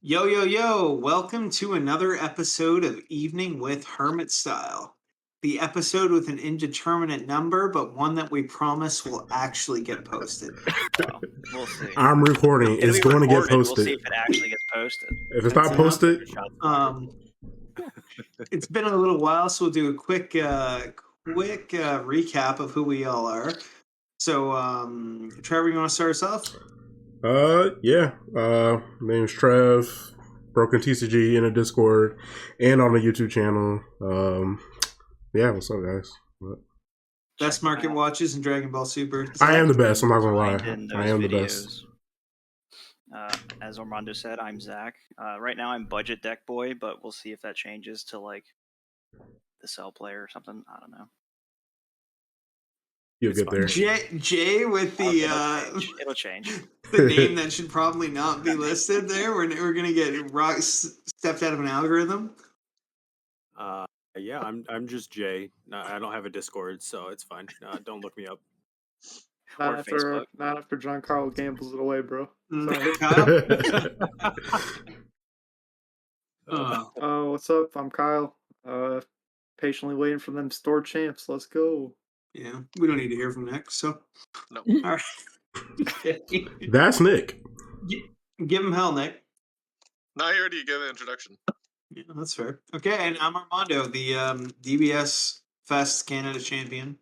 Yo, yo, yo, welcome to another episode of Evening with Hermit Style. The episode with an indeterminate number, but one that we promise will actually get posted. Well, we'll see. I'm recording. It'll It's be going to get recorded. We'll posted. see if it actually gets posted. If it's not posted, It's been a little while, so we'll do a quick recap of who we all are. So, Trevor, you want to start us off? yeah. Name's Trev, Broken TCG in a Discord and on the YouTube channel. Yeah, what's up, guys? Best market watches in Dragon Ball Super. I am the best. I'm not gonna lie. I am videos. the best. As Armando said, I'm Zach. Right now, I'm budget deck boy, but we'll see if that changes to like the cell player or something. I don't know. You'll get there. Jay with the it'll change. The name that should probably not be listed there. We're gonna get stepped out of an algorithm. Yeah, I'm just Jay. I don't have a Discord, so it's fine. Don't look me up. Or Facebook. Not after Giancarlo gambles it away, bro. Kyle? What's up? I'm Kyle. Patiently waiting for them store champs. Let's go. Yeah, we don't need to hear from Nick, so no. All right. That's Nick. Give him hell, Nick. No, I already gave an introduction. Yeah, that's fair. Okay, and I'm Armando, the DBS Fest Canada champion.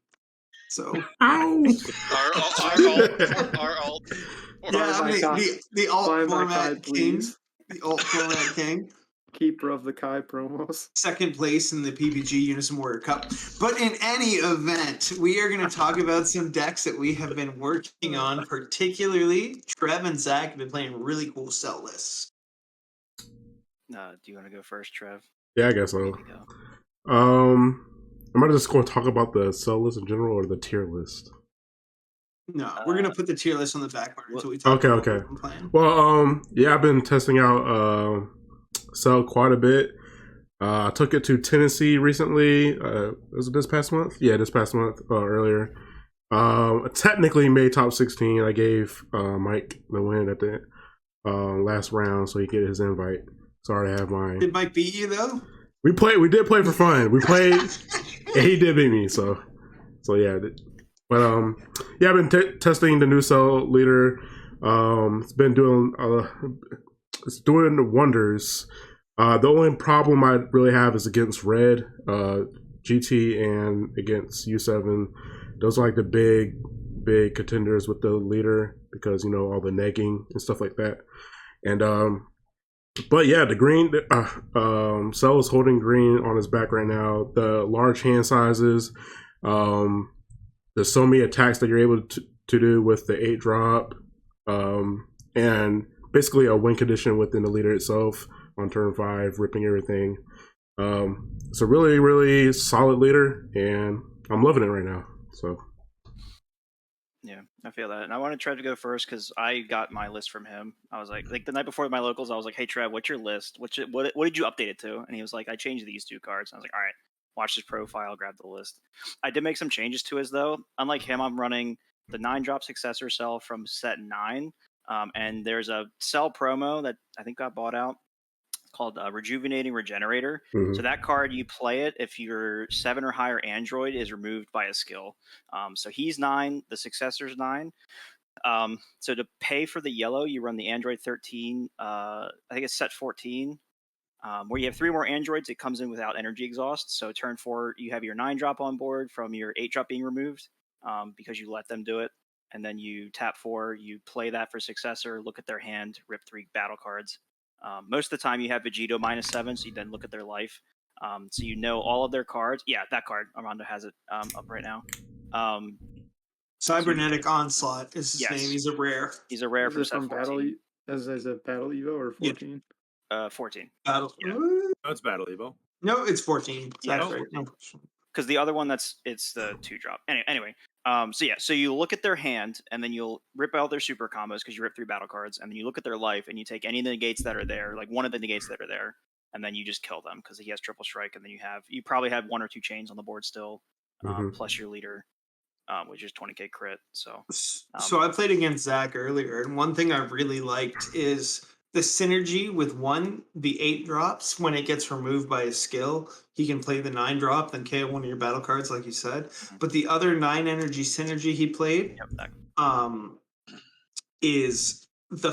So, our alt. Yeah, the alt format king. The alt format king. Keeper of the Kai promos. Second place in the PPG Unison Warrior Cup. But in any event, we are going to talk about some decks that we have been working on. Particularly, Trev and Zach have been playing really cool cell lists. Do you want to go first, Trev? Yeah, I guess so. Am I just going to talk about the cell list in general or the tier list? No, we're gonna put the tier list on the back burner until we talk about what we're playing. Well, yeah, I've been testing out Cell quite a bit. I took it to Tennessee recently. Was it this past month? Yeah, this past month, earlier. Technically made top 16. I gave Mike the win at the last round, so he get his invite. Sorry, I have mine. Did Mike beat you though? We did play for fun. We played, and he did beat me. So yeah. But yeah, I've been testing the new Cell leader. It's been doing it's doing wonders. The only problem I really have is against Red, GT, and against U7. Those are like the big contenders with the leader because all the negging and stuff like that. And but yeah, the green Cell is holding green on his back right now. The large hand sizes. There's so many attacks that you're able to do with the 8-drop, and basically a win condition within the leader itself on turn 5, ripping everything. It's a really, really solid leader, and I'm loving it right now. So, yeah, I feel that. And I wanted Trev to go first because I got my list from him. I was like the night before my locals, I was like, "Hey, Trev, what's your list? What did you update it to?" And he was like, "I changed these 2 cards." And I was like, "All right, watch his profile, grab the list." I did make some changes to his though. Unlike him, I'm running the 9-drop successor cell from set 9. And there's a cell promo that I think got bought out called Rejuvenating Regenerator. Mhm. So that card, you play it if your 7 or higher android is removed by a skill. So he's 9, the successor's 9. So to pay for the yellow, you run the android 13. I think it's set 14. Where you have 3 more androids, it comes in without energy exhaust. So turn 4, you have your 9-drop on board from your 8-drop being removed because you let them do it. And then you tap 4, you play that for successor, look at their hand, rip 3 battle cards. Most of the time you have Vegito -7, so you then look at their life. So you know all of their cards. Yeah, that card, Armando has it up right now. Cybernetic Onslaught is his Yes. name. He's a rare. He's a rare Is for this set from 14. Battle? Is it Battle Evo or 14? 14. Battle. Yeah. No, it's Battle Evo. No, it's 14. Yeah, That's right. Because the other one it's the 2-drop. Anyway, so you look at their hand and then you'll rip out their super combos because you rip 3 battle cards, and then you look at their life and you take any of the negates that are there, like one of the negates that are there, and then you just kill them because he has triple strike, and then you probably have 1 or 2 chains on the board still, plus your leader, which is 20k crit. So I played against Zach earlier, and one thing I really liked is the synergy with the 8 drops, when it gets removed by a skill, he can play the 9 drop, then KO one of your battle cards, like you said. But the other 9 energy synergy he played um, is the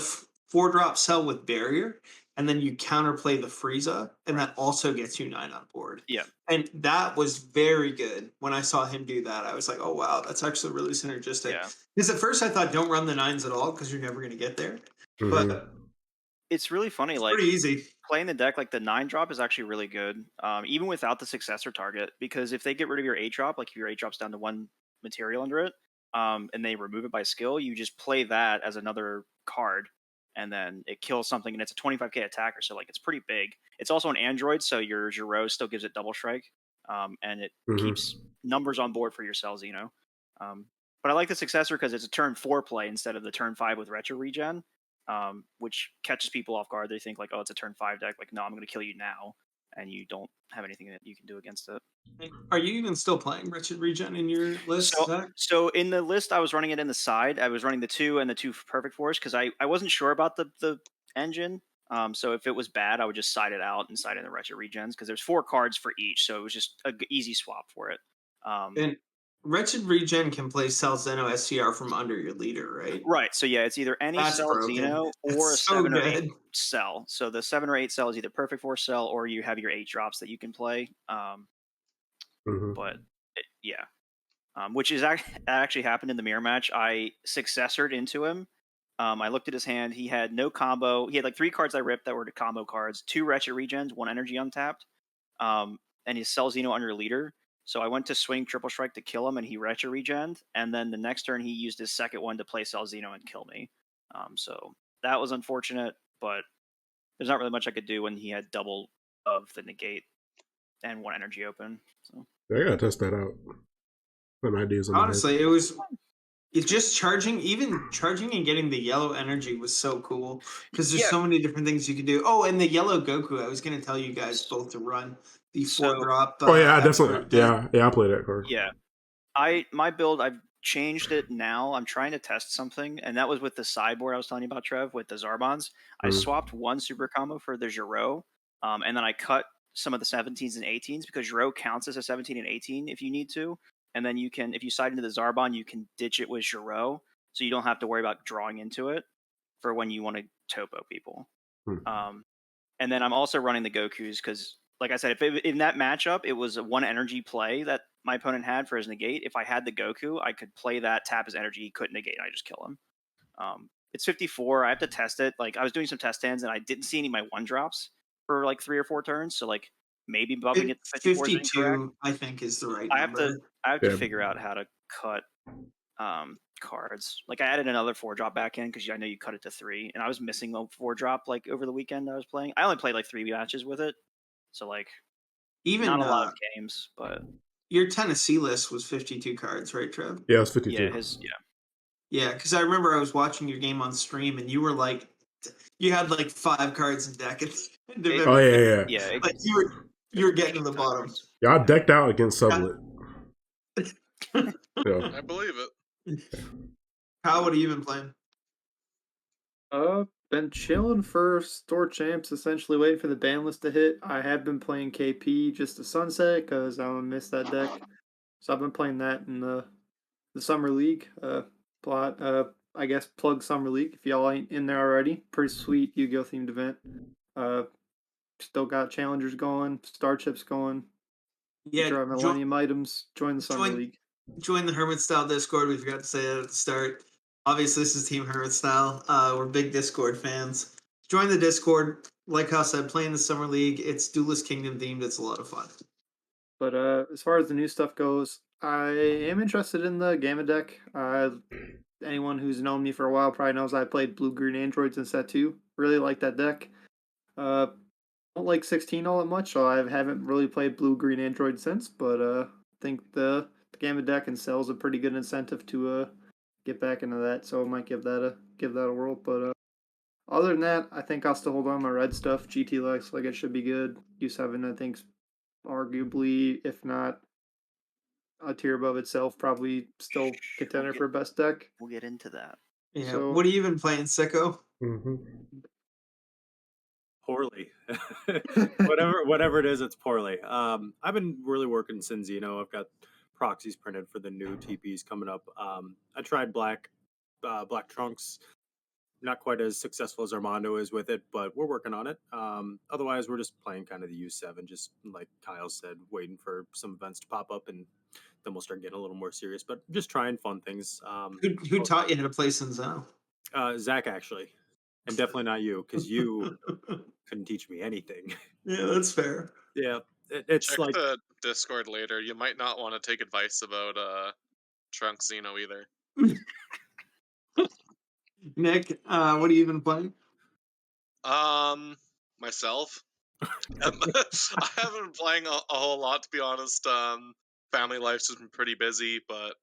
4 drop cell with barrier, and then you counterplay the Frieza, and that also gets you 9 on board. Yeah. And that was very good. When I saw him do that, I was like, oh, wow, that's actually really synergistic. Yeah. Because at first I thought, don't run the 9s at all, because you're never going to get there. But it's really funny. it's Like pretty easy. playing the deck, like the 9 drop is actually really good, even without the successor target. Because if they get rid of your 8 drop, like if your 8 drops down to 1 material under it, and they remove it by skill, you just play that as another card, and then it kills something, and it's a 25k attacker, so like it's pretty big. It's also an android, so your Giro still gives it double strike, and it keeps numbers on board for your cells, you know. But I like the successor because it's a turn 4 play instead of the turn 5 with retro regen, which catches people off guard. They think like, oh, it's a turn 5 deck. Like, no, I'm going to kill you now, and you don't have anything that you can do against it. Are you even still playing Wretched Regen in your list, Zach? So in the list, I was running it in the side. I was running the 2 and the 2 Perfect Force because I wasn't sure about the engine. So if it was bad, I would just side it out and side in the Wretched Regens because there's 4 cards for each, so it was just an easy swap for it. And Wretched Regen can play Cell Zeno SCR from under your leader, right? Right. So yeah, it's either any That's Cell broken. Xeno or It's a so 7 or 8 good. cell. So the 7 or 8 cell is either Perfect Force cell or you have your 8 drops that you can play. But yeah. Which is actually happened in the mirror match. I successored into him. I looked at his hand. He had no combo. He had like 3 cards I ripped that were the combo cards, 2 Wretched Regens, 1 energy untapped, and his Cell Xeno under leader. So I went to swing Triple Strike to kill him, and he Wretched Regened. And then the next turn, he used his second one to play Cell Xeno and kill me. So that was unfortunate, but there's not really much I could do when he had double of the negate and 1 energy open. So I gotta test that out. Some ideas on Honestly, it just charging and getting the yellow energy was so cool because there's so many different things you can do. Oh, and the yellow Goku, I was going to tell you guys both to run the 4 drop. Oh yeah, definitely. Yeah, I play that card. Yeah, my build, I've changed it now. I'm trying to test something, and that was with the sideboard I was telling you about, Trev, with the Zarbons. I swapped 1 super combo for the Giro, and then I cut some of the 17s and 18s because Giro counts as a 17 and 18 if you need to. And then you can, if you side into the Zarbon, you can ditch it with Giro, so you don't have to worry about drawing into it for when you want to topo people. And then I'm also running the Gokus because, like I said, if in that matchup it was a 1 energy play that my opponent had for his negate, if I had the Goku, I could play that, tap his energy, he couldn't negate, and I just kill him. It's 54. I have to test it. Like I was doing some test hands, and I didn't see any of my 1 drops for like 3 or 4 turns. So like maybe bumping it to 54 is incorrect. I think is the right number. I have to figure out how to cut cards. Like I added another 4 drop back in because I know you cut it to 3, and I was missing a 4 drop like over the weekend I was playing. I only played like 3 matches with it, so like even not a lot of games. But your Tennessee list was 52 cards, right, Trev? Yeah, it was 52. Yeah, because I remember I was watching your game on stream, and you were like, you had like 5 cards in deck. Oh yeah. Like you were getting to the bottom. Yeah, I decked out against Sublet. I believe it. How would you been playing? Been chilling for store champs, essentially waiting for the ban list to hit. I have been playing KP just to sunset because I don't miss that deck. So I've been playing that in the summer league. I guess plug summer league if y'all ain't in there already. Pretty sweet Yu-Gi-Oh themed event. Still got challengers going, star chips going. Yeah, draw Millennium items. Join the summer league. Join the Hermit Style Discord. We forgot to say that at the start. Obviously, this is Team Hermit Style. We're big Discord fans. Join the Discord. Like I said, playing the Summer League. It's Duelist Kingdom themed. It's a lot of fun. But as far as the new stuff goes, I am interested in the Gamma deck. Anyone who's known me for a while probably knows I played Blue-Green Androids in set 2. Really like that deck. Don't like 16 all that much, so I haven't really played Blue-Green Android since, but I think the Gamma deck and Cell's a pretty good incentive to get back into that, so I might give that a whirl. But other than that, I think I'll still hold on my red stuff. GT looks like it should be good. U7, I think's arguably, if not a tier above itself, probably still contender for best deck. We'll get into that. Yeah. So, what have you been playing, Sicko? Poorly. Whatever it is, it's poorly. I've been really working Cinzino. I've got proxies printed for the new TPs coming up. I tried black trunks. Not quite as successful as Armando is with it, but we're working on it. Otherwise, we're just playing kind of the U7, just like Kyle said, waiting for some events to pop up, and then we'll start getting a little more serious. But just trying fun things. Who taught you how to play Sinzano? Zach, actually, and definitely not you, because you couldn't teach me anything. Yeah, that's fair. Yeah, it's Check like the Discord later. You might not want to take advice about Trunk Xeno either. Nick, what have you been playing? Myself. I haven't been playing a whole lot, to be honest. Family life's just been pretty busy, but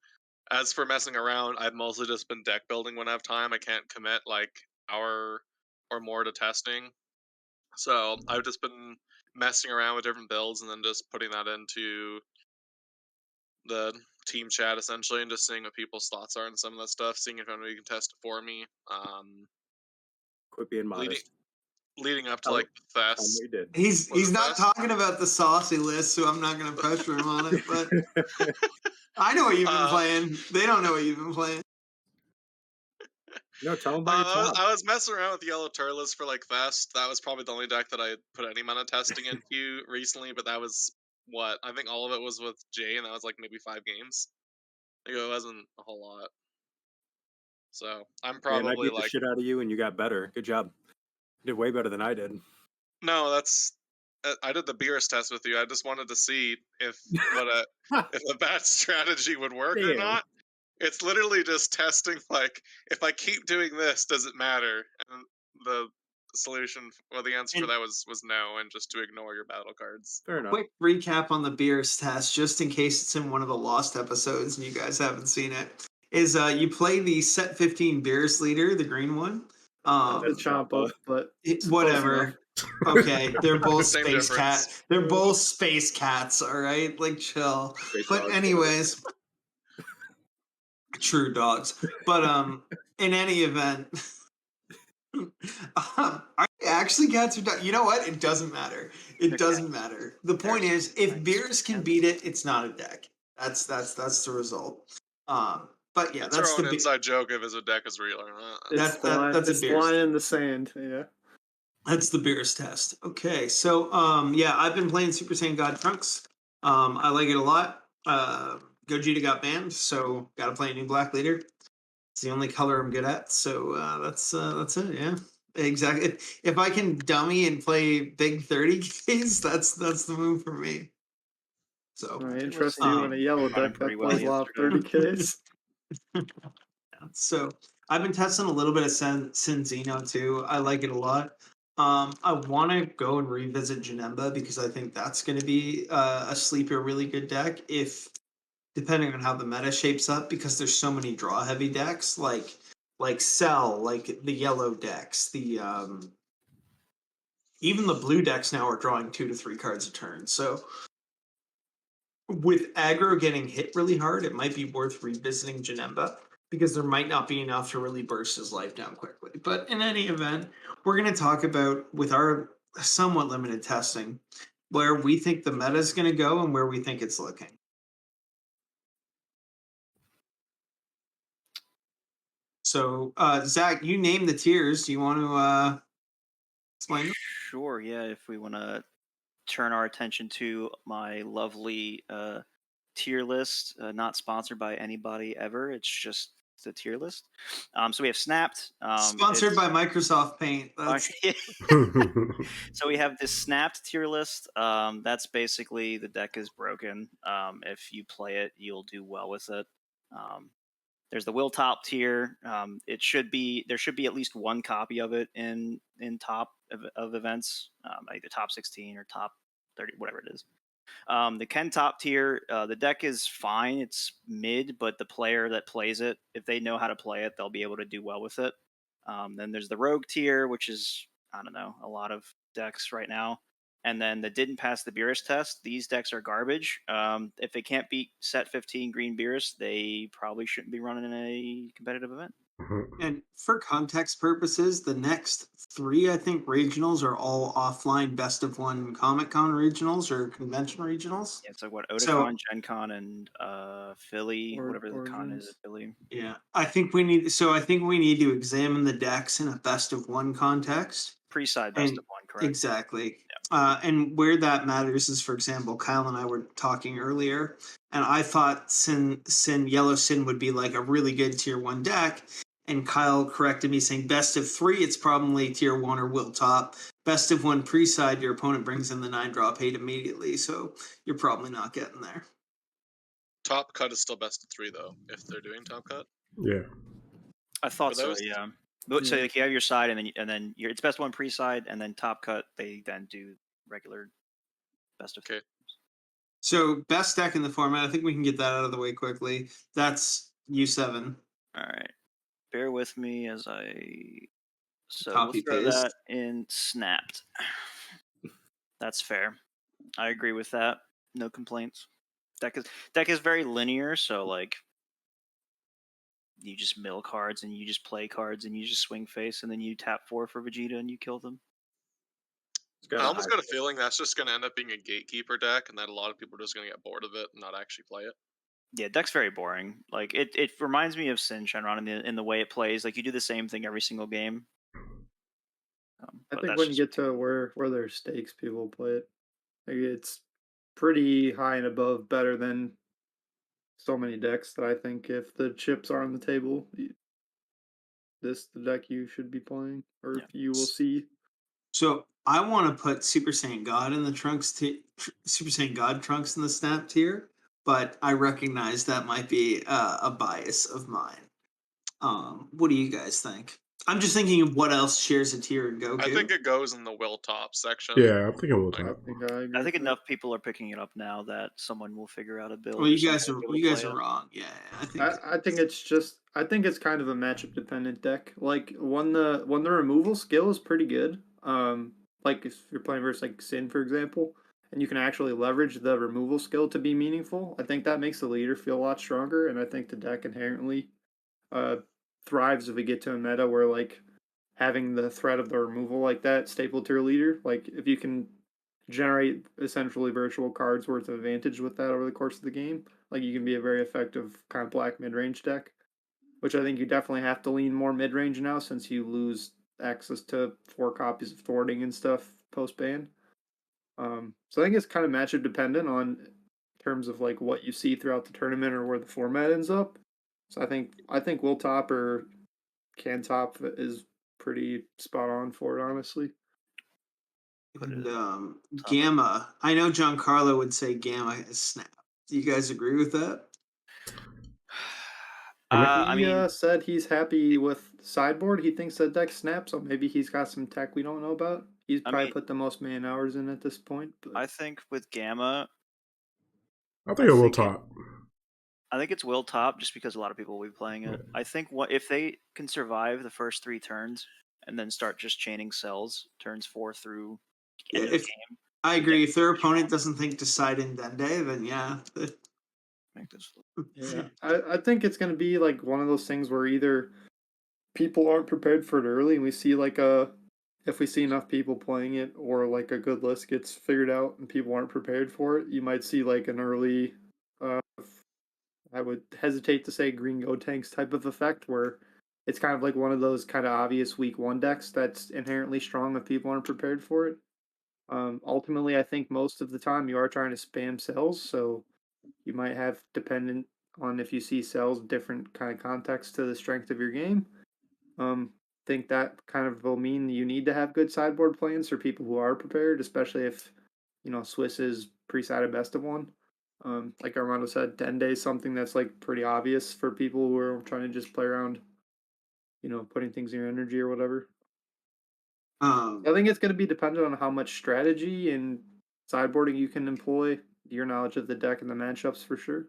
as for messing around, I've mostly just been deck building when I have time. I can't commit like hour or more to testing, so I've just been messing around with different builds and then just putting that into the team chat essentially, and just seeing what people's thoughts are on some of that stuff, seeing if anybody can test it for me. quit being modest. Leading up to Tell- like the Tell me fest. you did. He's Was it not fast? talking about the saucy list, so I'm not going to pressure him on it. But I know what you've been playing. They don't know what you've been playing. No, tell them about your top. I was messing around with Yellow Turles for like Fest. That was probably the only deck that I put any amount of testing into recently, but that was what I think all of it was with Jay, and that was like maybe 5 games. Like, it wasn't a whole lot. So I'm Man, I probably beat the like, shit out of you, and you got better. Good job. You did way better than I did. no, that's I did the Beerus test with you. I just wanted to see if if a bad strategy would work or Damn. not. It's literally just testing, like, if I keep doing this, does it matter? And the solution, well, the answer for And- that was no, and just to ignore your battle cards. Fair enough. Quick recap on the Beers test, just in case it's in one of the lost episodes and you guys haven't seen it. Is you play the set 15 Beers leader, the green one. It's Champa, but Whatever. Okay, they're both Same space difference. cat. They're both space cats. All right, like chill. Space But dogs, anyways, true dogs. But in any event, are they actually cats or dogs? You know what? It doesn't matter. It They're doesn't matter. The point is, if Nice. Beers can beat it, it's not a deck. That's the result. But yeah, It's that's our own the inside joke if a deck is real or not. it's That- the line, that's a it's the Beers. line in the sand. Yeah. That's the Beers test. Okay, so yeah, I've been playing Super Saiyan God Trunks. I like it a lot. Gogeta got banned, so got to play a new black leader. It's the only color I'm good at, so that's it. Yeah, exactly. If I can dummy and play big 30Ks, that's the move for me. So I It interest was, you in a yellow running deck pretty that well plays a lot of yesterday. 30Ks. So I've been testing a little bit of Cinzino too. I like it a lot. I want to go and revisit Janemba because I think that's going to be a sleeper, really good deck. If depending on how the meta shapes up, because there's so many draw heavy decks like Cell, like the yellow decks, the even the blue decks now are drawing 2 to 3 cards a turn. So with aggro getting hit really hard, it might be worth revisiting Janemba because there might not be enough to really burst his life down quickly. But in any event, we're going to talk about, with our somewhat limited testing, where we think the meta is going to go and where we think it's looking. So, Zach, you name the tiers. Do you want to explain them? Sure, yeah. If we want to turn our attention to my lovely tier list, not sponsored by anybody ever. It's just the tier list. So we have Snapped. Sponsored by Microsoft Paint. That's... So we have this Snapped tier list. That's basically the deck is broken. If you play it, you'll do well with it. There's the Will Top tier. There should be at least one copy of it in top of events, either top 16 or top 30, whatever it is. The Ken Top tier, the deck is fine. It's mid, but the player that plays it, if they know how to play it, they'll be able to do well with it. Then there's the Rogue tier, which is, I don't know, a lot of decks right now. And then the didn't pass the Beerus test. These decks are garbage. If they can't beat set 15 green Beerus, they probably shouldn't be running in a competitive event. And for context purposes, the next 3, I think, regionals are all offline best of 1 Comic Con regionals or convention regionals. Yeah, so what? So Otakon, Gen Con, and Philly, whatever the con is at Origins. Philly. yeah, I think we need to examine the decks in a best of 1 context. Pre-side best And of 1, correct? exactly. And where that matters is, for example, Kyle and I were talking earlier, and I thought Yellow Sin would be like a really good tier 1 deck. And Kyle corrected me saying best of 3, it's probably tier 1 or will top. Best of 1 pre side, your opponent brings in the 9-drop 8 immediately, so you're probably not getting there. Top cut is still best of 3 though, if they're doing top cut. Yeah. I thought For so, those? yeah. But, so Yeah. like you have your side, and then it's best 1 pre-side, and then top cut. They then do regular best of. Okay. So best deck in the format, I think we can get that out of the way quickly. That's U7. All right, bear with me as I. So Copy we'll throw paste. that in snapped. That's fair. I agree with that. No complaints. Deck is very linear, so like you just mill cards and you just play cards and you just swing face and then you tap 4 for Vegeta and you kill them. I almost got a feeling that's just going to end up being a gatekeeper deck, and that a lot of people are just going to get bored of it and not actually play it. Yeah, deck's very boring. Like it reminds me of Sin Shenron in the way it plays. Like you do the same thing every single game. I But think that's when you just- get to where there's stakes, people play it. Like it's pretty high and above, better than so many decks that I think if the chips are on the table, this the deck you should be playing, or Yeah. you will see. So I want to put Super Saiyan God in the Super Saiyan God trunks in the snap tier, but I recognize that might be a bias of mine. What do you guys think? I'm just thinking of what else shares a tier in Goku. I think it goes in the will top section. Yeah, I'm thinking we'll I top. think I agree. I think with enough people are picking it up now that someone will figure out a build. well, or you something guys to are be able to you guys play are it. wrong. Yeah, I think that. I think it's kind of a matchup dependent deck. Like when the removal skill is pretty good. Like if you're playing versus like Sin, for example, and you can actually leverage the removal skill to be meaningful. I think that makes the leader feel a lot stronger, and I think the deck inherently uh thrives if we get to a meta where like having the threat of the removal like that staple to your leader. Like if you can generate essentially virtual cards worth of advantage with that over the course of the game, like you can be a very effective kind of black mid range deck. Which I think you definitely have to lean more mid range now since you lose access to 4 copies of thwarting and stuff post ban. So I think it's kind of matchup dependent on terms of like what you see throughout the tournament or where the format ends up. So I think will top or can top is pretty spot on for it, honestly. and, top. Gamma. I know Giancarlo would say Gamma is snap. Do you guys agree with that? I mean, Said he's happy with sideboard. He thinks that deck snaps, so maybe he's got some tech we don't know about. He's I probably mean- put the most man hours in at this point. But I think with Gamma, I think it will think top. I think it's will top just because a lot of people will be playing it. I think what if they can survive the first 3 turns and then start just chaining cells turns 4 through Yeah, end of the if game. I agree, if their pretty strong. opponent doesn't think decide in Dende, then yeah. Make this yeah, I think it's going to be like one of those things where either people aren't prepared for it early and we see like if we see enough people playing it or like a good list gets figured out and people aren't prepared for it, you might see like an early I would hesitate to say green go tanks type of effect where it's kind of like one of those kind of obvious week 1 decks that's inherently strong if people aren't prepared for it. Ultimately, I think most of the time you are trying to spam cells, so you might have dependent on if you see cells different kind of context to the strength of your game. Think that kind of will mean you need to have good sideboard plans for people who are prepared, especially if Swiss is pre-sided best of 1. Like Armando said, Dende is something that's like pretty obvious for people who are trying to just play around, putting things in your energy or whatever. I think it's going to be dependent on how much strategy and sideboarding you can employ, your knowledge of the deck and the matchups for sure.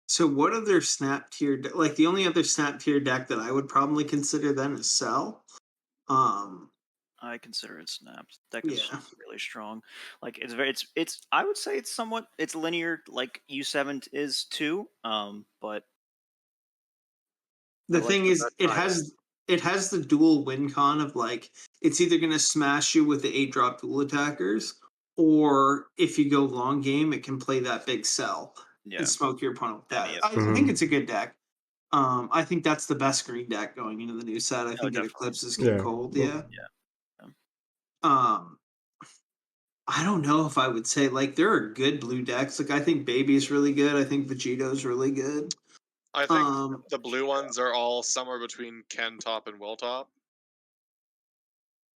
So what other snap tier like the only other snap tier deck that I would probably consider then is Cell. I consider it snapped. Deck is Yeah. really strong. Like it's I would say it's linear like U7 is too. But The like thing the is, best it has the dual win con of like it's either going to smash you with the 8-drop dual attackers, or if you go long game, it can play that big cell Yeah. and smoke your opponent with Any that. of I think it's a good deck. I think that's the best green deck going into the new set. I think it definitely. eclipses King Yeah. Cold. Well- Yeah. Yeah. I don't know if I would say like there are good blue decks. Like I think Baby's really good. I think Vegito's really good. I think Um, the blue ones are all somewhere between Ken Top and Will Top.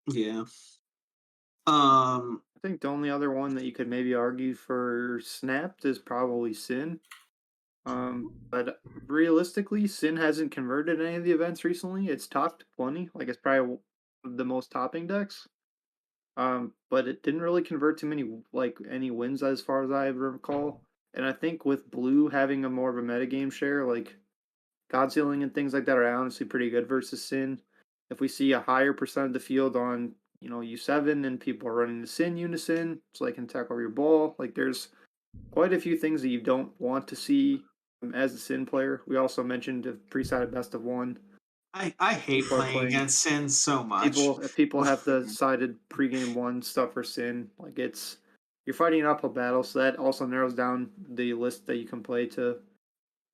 yeah. I think the only other one that you could maybe argue for Snapped is probably Sin. But realistically, Sin hasn't converted any of the events recently. It's topped plenty. Like it's probably the most topping decks. But it didn't really convert to many like any wins as far as I recall. And I think with Blue having a more of a metagame share, like God Sealing and things like that are honestly pretty good versus Sin. If we see a higher percent of the field on, U7 and people are running the Sin unison, so they can tackle over your ball, like there's quite a few things that you don't want to see as a Sin player. We also mentioned the pre-sided best of one. I hate People are playing playing- against Sin so much. If people have the sided pregame one stuff for Sin, like you're fighting an uphill battle, so that also narrows down the list that you can play to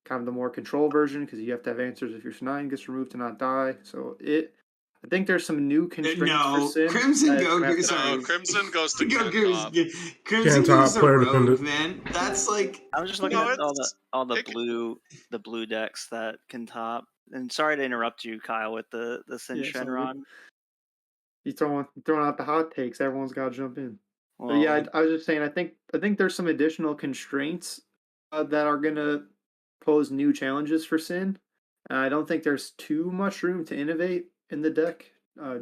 kind of the more control version because you have to have answers if your Shenanigan gets removed to not die. So I think there's some new constraints for No, Sin. Crimson that Goku. have to- Sorry, No, Crimson goes to Ken Goku's Top. Crimson Top, goes to player Rogue, dependent. man. That's like I was just looking No, at it's- all the it could- blue decks that can top. And sorry to interrupt you, Kyle, with the Sin Yeah, it's all good. Shenron. You throwing out the hot takes. Everyone's got to jump in. But Well, yeah, I was just saying. I think there's some additional constraints that are gonna pose new challenges for Sin. I don't think there's too much room to innovate in the deck,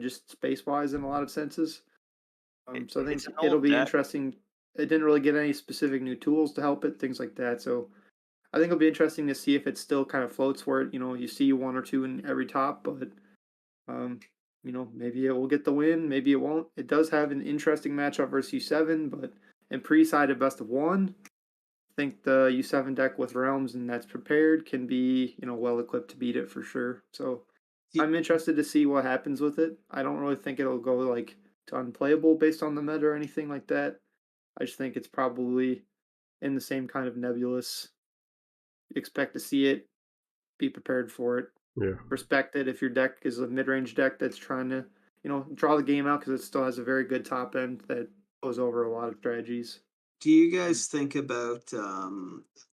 just space wise in a lot of senses. So I think it's an it'll old be deck. interesting. It didn't really get any specific new tools to help it, things like that. So I think it'll be interesting to see if it still kind of floats where you see one or two in every top, but maybe it will get the win, maybe it won't. It does have an interesting matchup versus U7, but in pre-sided best of one, I think the U7 deck with Realms and that's prepared can be, well equipped to beat it for sure. So I'm interested to see what happens with it. I don't really think it'll go like to unplayable based on the meta or anything like that. I just think it's probably in the same kind of nebulous. Expect to see it, be prepared for it. Yeah. Respect it if your deck is a mid-range deck that's trying to, draw the game out because it still has a very good top end that goes over a lot of strategies. Do you guys think about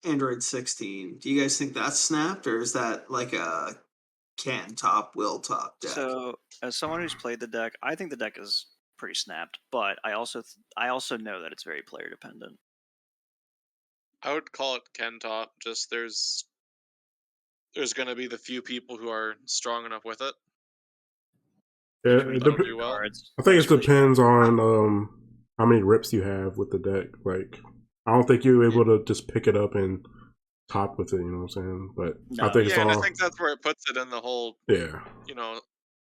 Android 16? Do you guys think that's snapped, or is that like a can top, will top deck? So, as someone who's played the deck, I think the deck is pretty snapped, but I also know that it's very player dependent. I would call it Ken Top. Just there's going to be the few people who are strong enough with it. Yeah, That'll do well. Cards. I think That's it really depends on how many rips you have with the deck. Like, I don't think you're able to just pick it up and top with it. You know what I'm saying? But I No. think it's Yeah, and all. I think that's where it puts it in the whole, Yeah.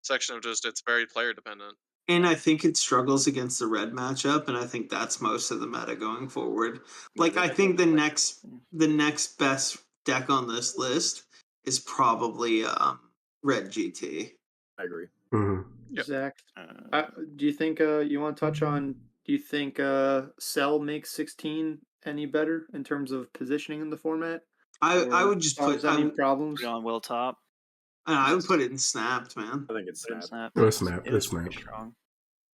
section of just it's very player dependent. And I think it struggles against the red matchup, and I think that's most of the meta going forward. Like I think the next best deck on this list is probably red GT. I agree. Mm-hmm. Yep. Zach, do you think you want to touch on? Do you think Cell makes 16 any better in terms of positioning in the format? I would just solves put any problems. Put it on Will Top. I would put it in snapped, man. I think it's Put it in snap. Snap. It was snap. It It's is pretty snap. strong.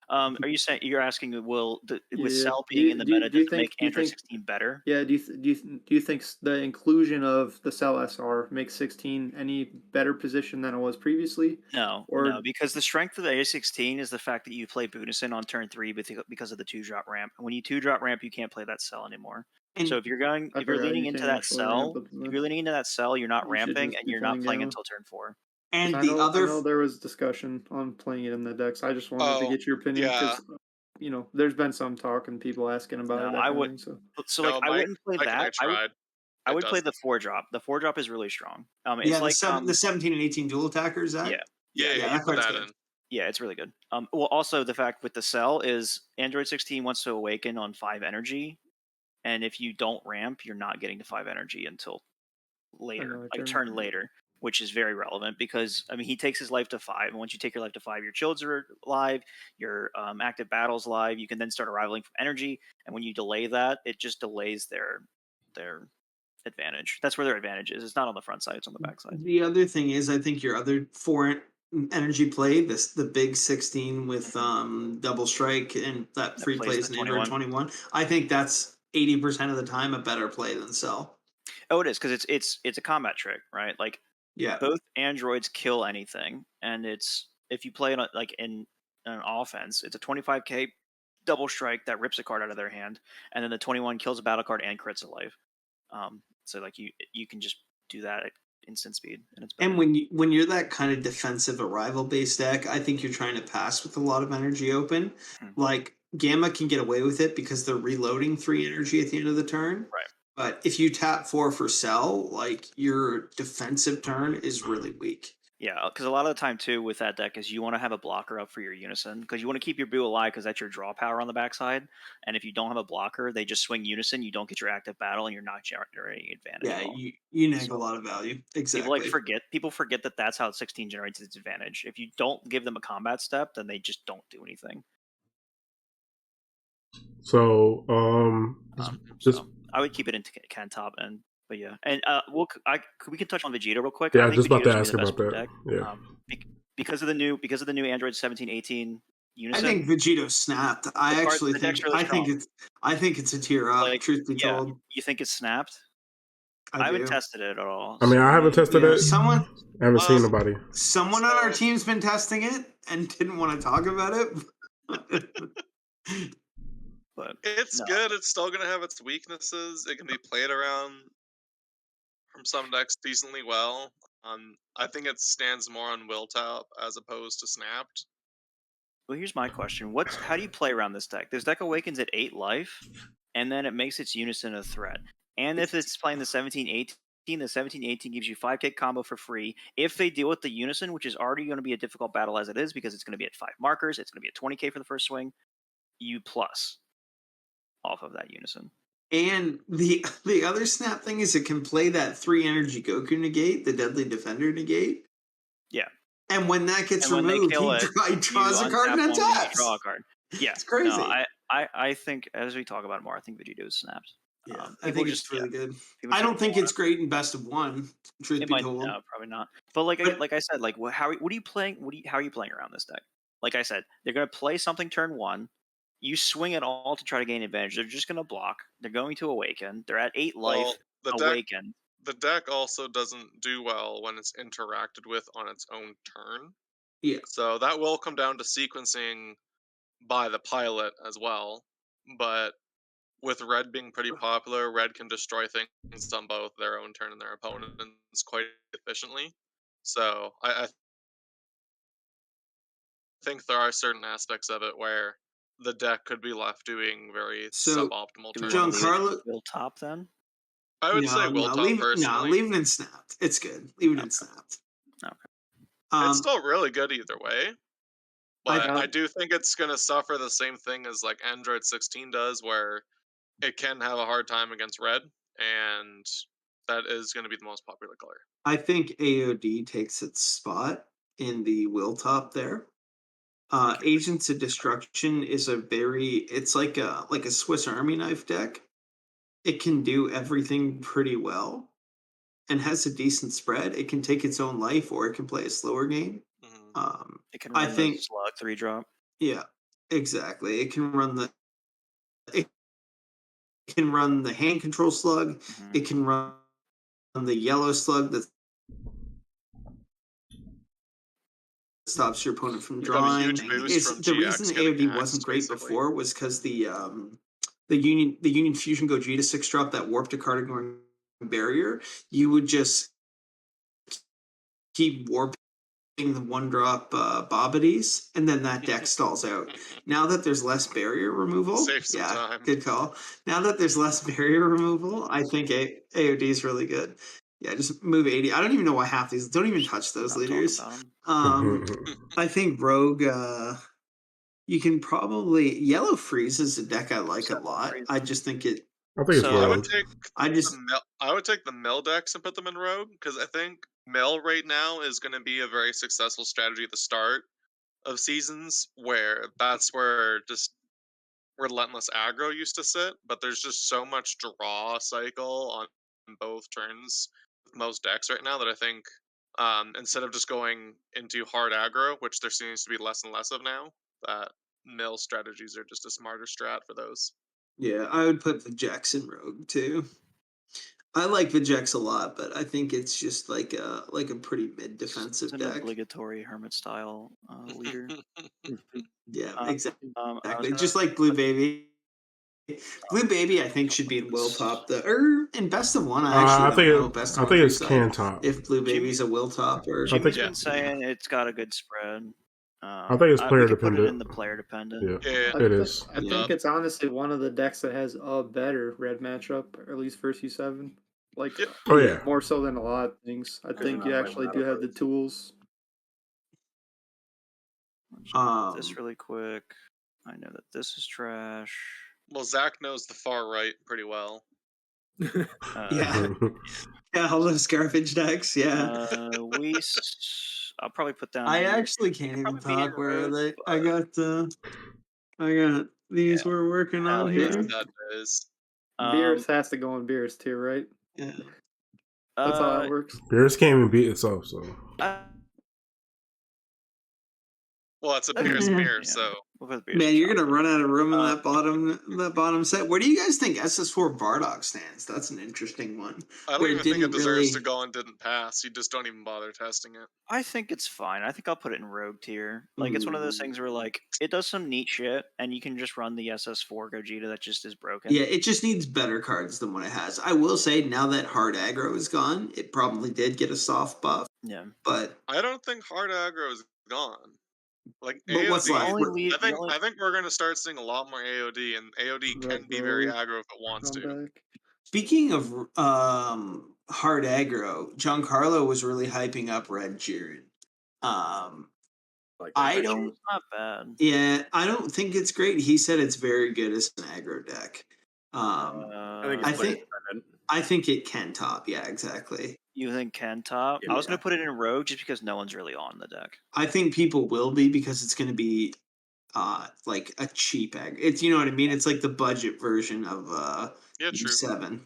Are you saying you're asking with Yeah. Cell Do being you- in the do you- meta, do you does it make think- do you Android think- 16 better? Yeah, do you think the inclusion of the Cell SR makes 16 any better position than it was previously? No, Or- no, because the strength of the A16 is the fact that you play Bunison on turn 3 because of the 2-drop ramp. And when you 2-drop ramp, you can't play that cell anymore. And So if you're I leaning forgot you into can't that actually cell, ramp it, if you're leaning into that cell, you're not You should ramping just and be you're not playing playing Gamma. until turn 4. and I the know, other I know there was discussion on playing it in the decks. I just wanted to Oh, get your opinion yeah. because there's been some talk and people asking about No, it. That I kind of would- thing, so So No, like I Mike- wouldn't play Mike and that. I tried. I It would play doesn't. the 4-drop. The 4-drop is really strong. It's yeah, like the 17 and 18 dual attackers. Zach? yeah. Yeah, yeah, you that put card's that good. in. Yeah, it's really good. Well, also the fact with the cell is Android 16 wants to awaken on 5 energy, and if you don't ramp, you're not getting to 5 energy until later, Another like turn, turn yeah. later. which is very relevant because I mean he takes his life to 5, and once you take your life to 5, your children are alive, your active battle's live. You can then start arriving from energy, and when you delay that, it just delays their advantage. That's where their advantage is. It's not on the front side; it's on the back side. The other thing is, I think your other 4 energy play, the big 16 with double strike and that free plays plays the in Android 21. I think that's 80% of the time a better play than Cell. Oh, it is because it's a combat trick, right? Like Yeah. both androids kill anything, and it's if you play it like in an offense, it's a 25k double strike that rips a card out of their hand, and then the 21 kills a battle card and crits a life. So like you can just do that at instant speed, and it's better. And when you're that kind of defensive arrival based deck, I think you're trying to pass with a lot of energy open. Like Gamma can get away with it because they're reloading 3 energy at the end of the turn. Right. But if you tap 4 for Cell, like your defensive turn is really weak. Yeah, because a lot of the time too with that deck is you want to have a blocker up for your Unison because you want to keep your Boo alive because that's your draw power on the backside. And if you don't have a blocker, they just swing Unison. You don't get your active battle, and you're not generating advantage. Yeah, you neg a lot of value. Exactly. People forget that that's how 16 generates its advantage. If you don't give them a combat step, then they just don't do anything. So so I would keep it in can top end. But yeah, and we can touch on Vegeta real quick. Yeah, I I was think just about to Vegeta's ask gonna be the about best that. deck. Yeah. Because of the new Android 17, 18 Unison. I think Vegito snapped. I think it's a tier up. Like, truth be yeah, told, you think it's snapped? I haven't do. tested it at all. I mean, I haven't tested it. Someone I haven't seen nobody. on our team's been testing it and didn't want to talk about it. But It's good. It's still going to have its weaknesses. It can be played around from some decks decently well. I think it stands more on will tap as opposed to snapped. Well, here's my question: how do you play around this deck? This deck awakens at 8 life, and then it makes its Unison a threat. And if it's playing the 17-18, the 17-18 gives you 5k combo for free. If they deal with the Unison, which is already going to be a difficult battle as it is because it's going to be at 5 markers, it's going to be at 20k for the first swing. You plus off of that Unison. And the other snap thing is it can play that 3 energy Goku negate, the Deadly Defender negate. Yeah. And when that gets when removed, he draws a card and attacks. Draw a card. Yeah, it's crazy. No, I think as we talk about it more, I think Vegito is snapped. Yeah, I think it's really good. I People don't think it's great in best of 1. Truth be told, no, probably not. But like I said, like how are you playing? How are you playing around this deck? Like I said, they're going to play something turn 1. You swing it all to try to gain advantage. They're just going to block. They're going to awaken. They're at 8 life. Awaken. The deck also doesn't do well when it's interacted with on its own turn. Yeah. So that will come down to sequencing by the pilot as well. But with Red being pretty popular, Red can destroy things on both their own turn and their opponent's quite efficiently. So I think there are certain aspects of it where the deck could be left doing very suboptimal turns. Giancarlo will top then? I would say will top personally. Leave it in snapped. It's good. Leave it in snapped. Okay. It's still really good either way. But I do think it's going to suffer the same thing as like Android 16 does, where it can have a hard time against Red, and that is going to be the most popular color. I think AOD takes its spot in the will top there. Agents of Destruction is it's like a Swiss Army knife deck. It can do everything pretty well and has a decent spread. It can take its own life or it can play a slower game. It can run the slug 3-drop. Yeah, exactly. It can run the hand control slug. Mm-hmm. It can run the yellow slug that stops your opponent from drawing. The reason AOD wasn't great before was because the Union Fusion Gogeta 6-drop that warped a card ignoring barrier. You would just keep warping the 1-drop Bobbities, and then that deck stalls out. Now that there's less barrier removal, time. Good call. Now that there's less barrier removal, I think AOD is really good. Yeah, just move 80. I don't even know why half these. Don't even touch those leaders. I think Rogue. You can probably Yellow Freeze is a deck I like a lot. I just think it. I think it's Rogue. I would take the mill decks and put them in Rogue because I think Mill right now is going to be a very successful strategy at the start of seasons, where that's where just relentless aggro used to sit, but there's just so much draw cycle on both turns with most decks right now that I think instead of just going into hard aggro, which there seems to be less and less of now, that mill strategies are just a smarter strat for those. Yeah, I would put Vejex in Rogue too. I like Vejex a lot, but I think it's just like a pretty mid defensive It's an deck. obligatory Hermit style leader. Yeah, I exactly. was Just gonna like Blue Baby. Blue Baby, I think, should be in Will Top. In Best of One, I actually don't know. Best of I One think three it's side. can top. If Blue Baby's a Will Top or Jimmy's think- been saying it's got a good spread. I think it's player we could put it dependent. in the player dependent. Yeah, Yeah. it is. I think it's honestly one of the decks that has a better red matchup, or at least versus 7. Like, Yep. Oh yeah. more so than a lot of things. I think you not actually like do that have the first. tools. This really quick. I know that this is trash. Well, Zach knows the far right pretty well. yeah, all those garbage decks. Yeah, I'll probably put down. I actually can't even probably be in talk where Rogue, they. I got these we're working Hell on yeah. here. That is. Beers has to go in Beers too, right? Yeah. That's how it works. Bears can't even beat itself, so Well, it's a Beer's mirror, so Man, you're gonna run out of room in that bottom set. Where do you guys think SS4 Bardock stands? That's an interesting one. I don't Where even think it didn't deserves to really- go and didn't pass. You just don't even bother testing it. I think it's fine. I think I'll put it in Rogue tier. Like, it's one of those things where, like, it does some neat shit, and you can just run the SS4 Gogeta that just is broken. Yeah, it just needs better cards than what it has. I will say, now that hard aggro is gone, it probably did get a soft buff. Yeah. But I don't think hard aggro is gone. Like But AOD, what's left? I think we're gonna start seeing a lot more AOD, and AOD can be very aggro if it wants to. Speaking of hard aggro, Giancarlo was really hyping up Red Jiren. I don't. It's not bad. Yeah, I don't think it's great. He said it's very good as an aggro deck. I think it can top. Yeah, exactly. You think can top? Yeah. I was gonna put it in Rogue just because no one's really on the deck. I think people will be because it's going to be like a cheap aggro. It's, you know what I mean. It's like the budget version of true. U7.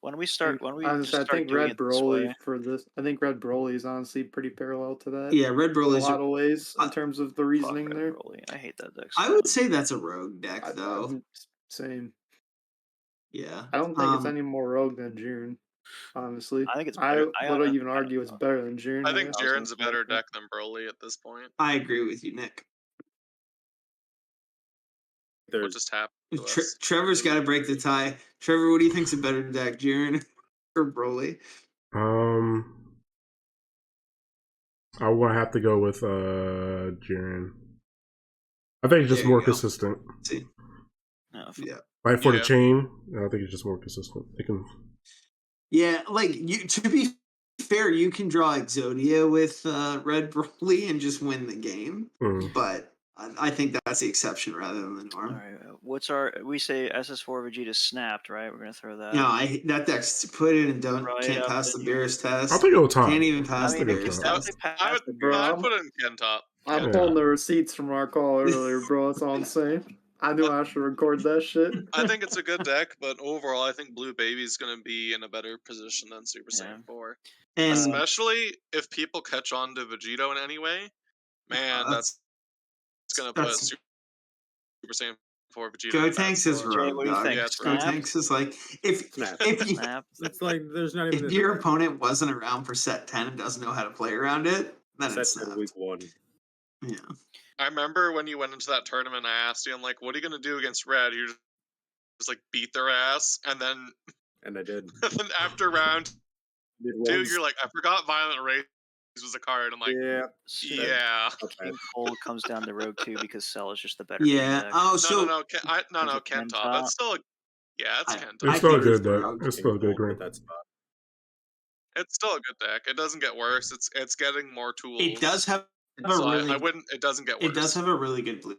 When we start, I think Red Broly for this. I think Red Broly is honestly pretty parallel to that. Yeah, Red Broly in a lot of ways in terms of the reasoning there. Broly. I hate that deck. I would say that's a rogue deck, though. Same. Yeah, I don't think it's any more rogue than Jiren. Honestly, I think it's. I would even argue it's better than Jiren. I think Jiren's a better deck than Broly at this point. I agree with you, Nick. What just happened? To us? Trevor's got to break the tie. Trevor, what do you think's a better deck, Jiren or Broly? I will have to go with Jiren. I think it's just more consistent. See? Yeah. Like for the chain, I think it's just more consistent. They can. Yeah, like to be fair, you can draw Exodia with Red Broly and just win the game. But I think that's the exception rather than the norm. All right, we say SS4 Vegeta snapped, right? We're gonna throw that. No, that deck's put it and can't pass the Beerus test. I think it'll top. Can't even pass the Beerus test. I would put it in Ken top. I'm pulling the receipts from our call earlier, bro. That's all I'm saying. I knew I should record that shit. I think it's a good deck, but overall, I think Blue Baby's going to be in a better position than Super Saiyan 4. And especially if people catch on to Vegito in any way, man, that's going to put Super Saiyan 4 Vegeta. Gotenks is rogue, dog. Gotenks is like if it's like there's not even if your opponent wasn't around for set 10 and doesn't know how to play around it, then it's week 1. Yeah. I remember when you went into that tournament, I asked you, I'm like, what are you going to do against Red? You just like beat their ass, and I did. And then after round 2, you're like, I forgot Violent Rage was a card. I'm like, yeah. King Cole comes down to Rogue 2 because Cell is just the better. Yeah. deck. Oh, so no, Ken top. That's still it's Ken top. It's still a good deck. It's still a good green. It's still a good deck. It doesn't get worse. It's getting more tools. It does have I wouldn't. It doesn't get worse. It does have a really good blue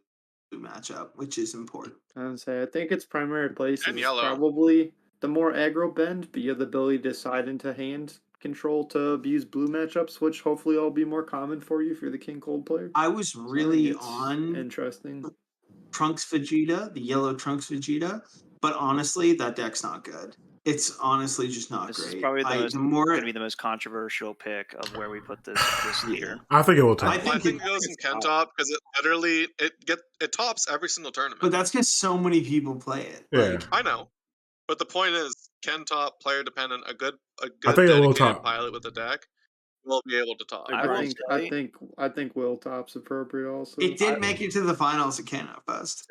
matchup, which is important. I would say I think its primary place and is yellow. probably the more aggro bend, but you have the ability to side into hand control to abuse blue matchups, which hopefully will be more common for you if you're the King Cold player. I was So I think really it's on interesting. Trunks Vegeta, the yellow Trunks Vegeta, but honestly, that deck's not good. It's honestly just not This great. is probably the going more to be the most controversial pick of where we put this leader. I think it will I top. think I think it- it goes in it's Ken top. top because it literally it tops every single tournament. but that's because so many people play it. Yeah. Like, I know, but the point is, Ken top, player dependent. A good I think it will dedicated top. pilot with a deck will be able to top. I will I think Will Top's appropriate also. it did make it to the finals at Canada Fest.